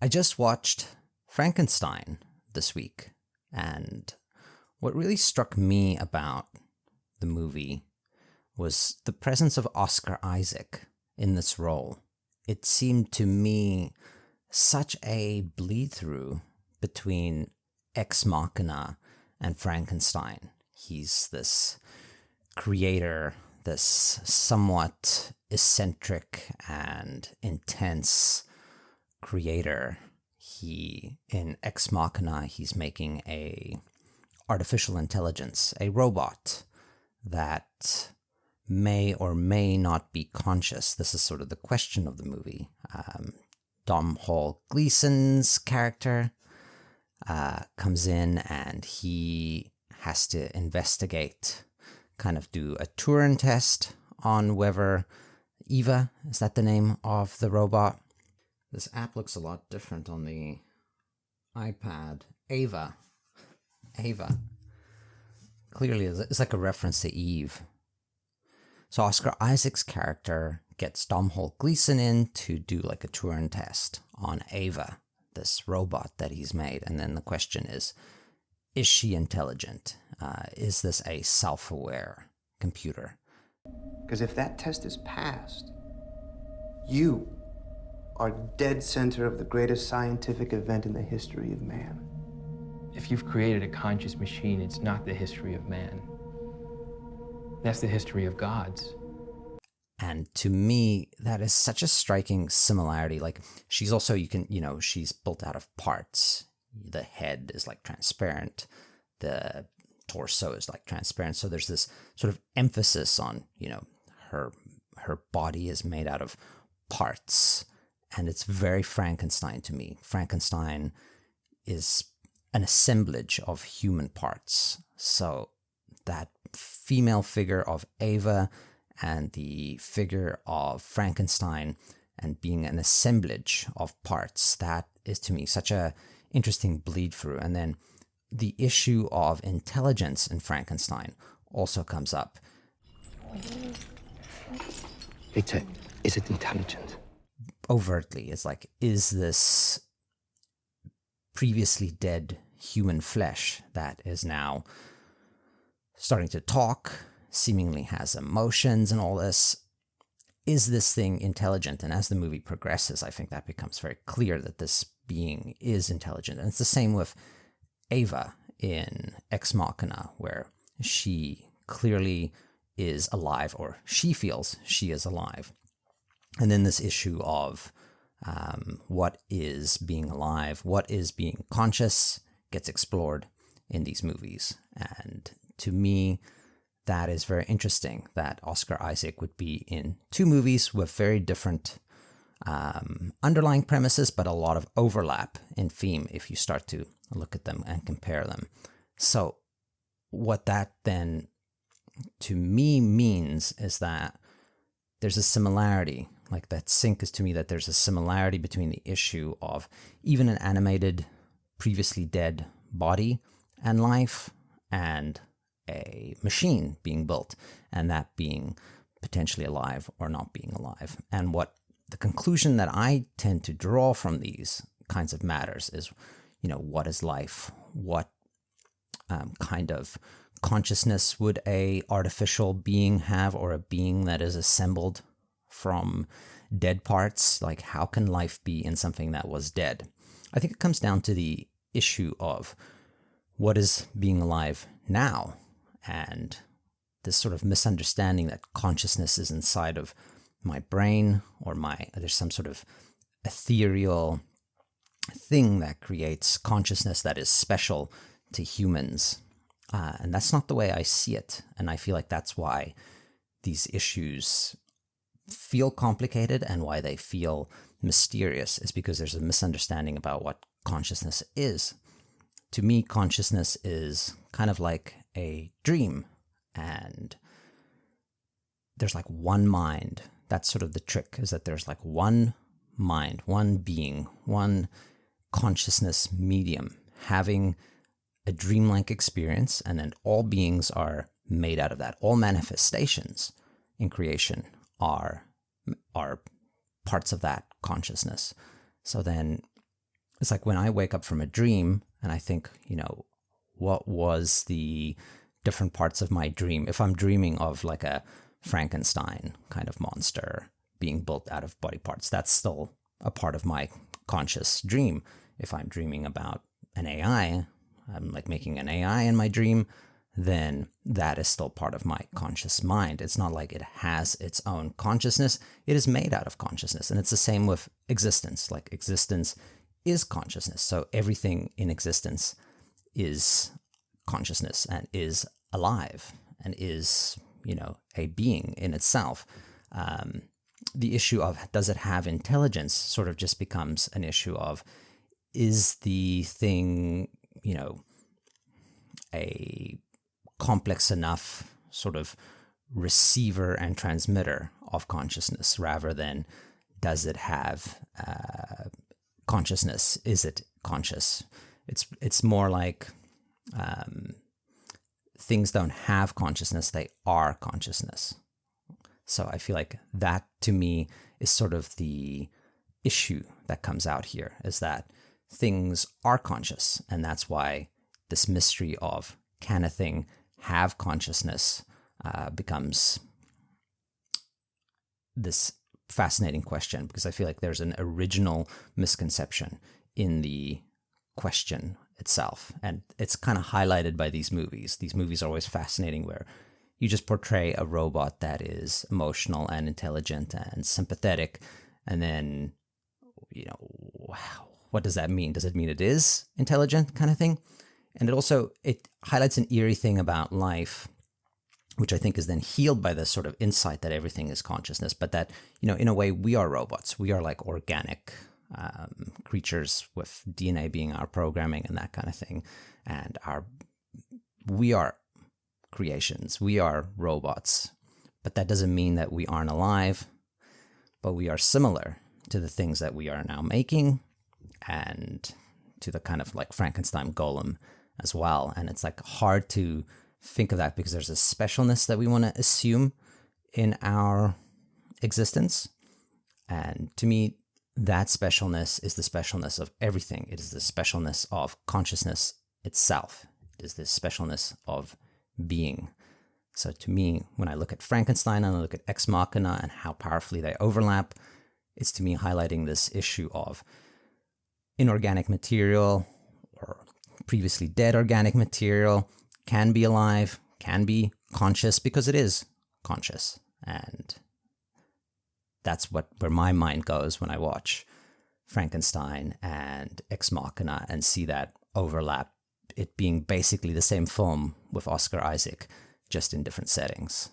I just watched Frankenstein this week, and what really struck me about the movie was the presence of Oscar Isaac in this role. It seemed to me such a bleed-through between Ex Machina and Frankenstein. He's this creator, this somewhat eccentric and intense creator. In Ex Machina, he's making a artificial intelligence, a robot that may or may not be conscious. This is sort of the question of the movie. Dom Hall Gleason's character comes in and he has to investigate, kind of do a Turing test on whether Eva, is that the name of the robot? This app looks a lot different on the iPad. Ava. Clearly, it's like a reference to Eve. So Oscar Isaac's character gets Domhnall Gleeson in to do like a Turing test on Ava, this robot that he's made. And then the question is she intelligent? Is this a self-aware computer? Because if that test is passed, you are dead center of the greatest scientific event in the history of man. If you've created a conscious machine, it's not the history of man. That's the history of gods. And to me, that is such a striking similarity. Like, she's also, she's built out of parts. The head is like transparent. The torso is like transparent. So there's this sort of emphasis on, her body is made out of parts. And it's very Frankenstein to me. Frankenstein is an assemblage of human parts. So that female figure of Ava and the figure of Frankenstein and being an assemblage of parts, that is to me such a interesting bleed through. And then the issue of intelligence in Frankenstein also comes up. Victor, is it intelligent? Overtly, it's like, is this previously dead human flesh that is now starting to talk, seemingly has emotions and all this, is this thing intelligent? And as the movie progresses, I think that becomes very clear that this being is intelligent. And it's the same with Ava in Ex Machina, where she clearly is alive, or she feels she is alive. And then this issue of what is being alive, what is being conscious, gets explored in these movies. And to me, that is very interesting that Oscar Isaac would be in two movies with very different underlying premises, but a lot of overlap in theme if you start to look at them and compare them. So what that then to me means is that there's a similarity. Like, that sync is to me that there's a similarity between the issue of even an animated, previously dead body and life, and a machine being built, and that being potentially alive or not being alive. And what the conclusion that I tend to draw from these kinds of matters is, what is life? What kind of consciousness would a artificial being have, or a being that is assembled from dead parts? Like, how can life be in something that was dead? I think it comes down to the issue of what is being alive now, and this sort of misunderstanding that consciousness is inside of my brain, or there's some sort of ethereal thing that creates consciousness that is special to humans. And that's not the way I see it. And I feel like that's why these issues feel complicated and why they feel mysterious, is because there's a misunderstanding about what consciousness is. To me, consciousness is kind of like a dream, and there's like one mind. That's sort of the trick, is that there's like one mind, one being, one consciousness medium having a dreamlike experience, and then all beings are made out of that. All manifestations in creation are parts of that consciousness. So then it's like when I wake up from a dream and I think, what was the different parts of my dream? If I'm dreaming of like a Frankenstein kind of monster being built out of body parts, that's still a part of my conscious dream. If I'm dreaming about an AI, I'm like making an AI in my dream, then that is still part of my conscious mind. It's not like it has its own consciousness. It is made out of consciousness. And it's the same with existence. Like existence is consciousness. So everything in existence is consciousness and is alive and is, a being in itself. The issue of does it have intelligence sort of just becomes an issue of, is the thing, a complex enough sort of receiver and transmitter of consciousness, rather than does it have consciousness? Is it conscious? It's more like things don't have consciousness, they are consciousness. So I feel like that to me is sort of the issue that comes out here, is that things are conscious, and that's why this mystery of can a thing have consciousness becomes this fascinating question, because I feel like there's an original misconception in the question itself, and it's kind of highlighted by these movies. These movies are always fascinating, where you just portray a robot that is emotional and intelligent and sympathetic, and then, what does that mean? Does it mean it is intelligent, kind of thing? And it highlights an eerie thing about life, which I think is then healed by this sort of insight that everything is consciousness, but that, in a way, we are robots. We are like organic creatures with DNA being our programming and that kind of thing. And we are creations. We are robots. But that doesn't mean that we aren't alive, but we are similar to the things that we are now making, and to the kind of like Frankenstein golem as well. And it's like hard to think of that because there's a specialness that we want to assume in our existence. And to me, that specialness is the specialness of everything. It is the specialness of consciousness itself. It is the specialness of being. So to me, when I look at Frankenstein and I look at Ex Machina and how powerfully they overlap, it's to me highlighting this issue of inorganic material or previously dead organic material can be alive, can be conscious, because it is conscious. And that's where my mind goes when I watch Frankenstein and Ex Machina and see that overlap, it being basically the same film with Oscar Isaac, just in different settings.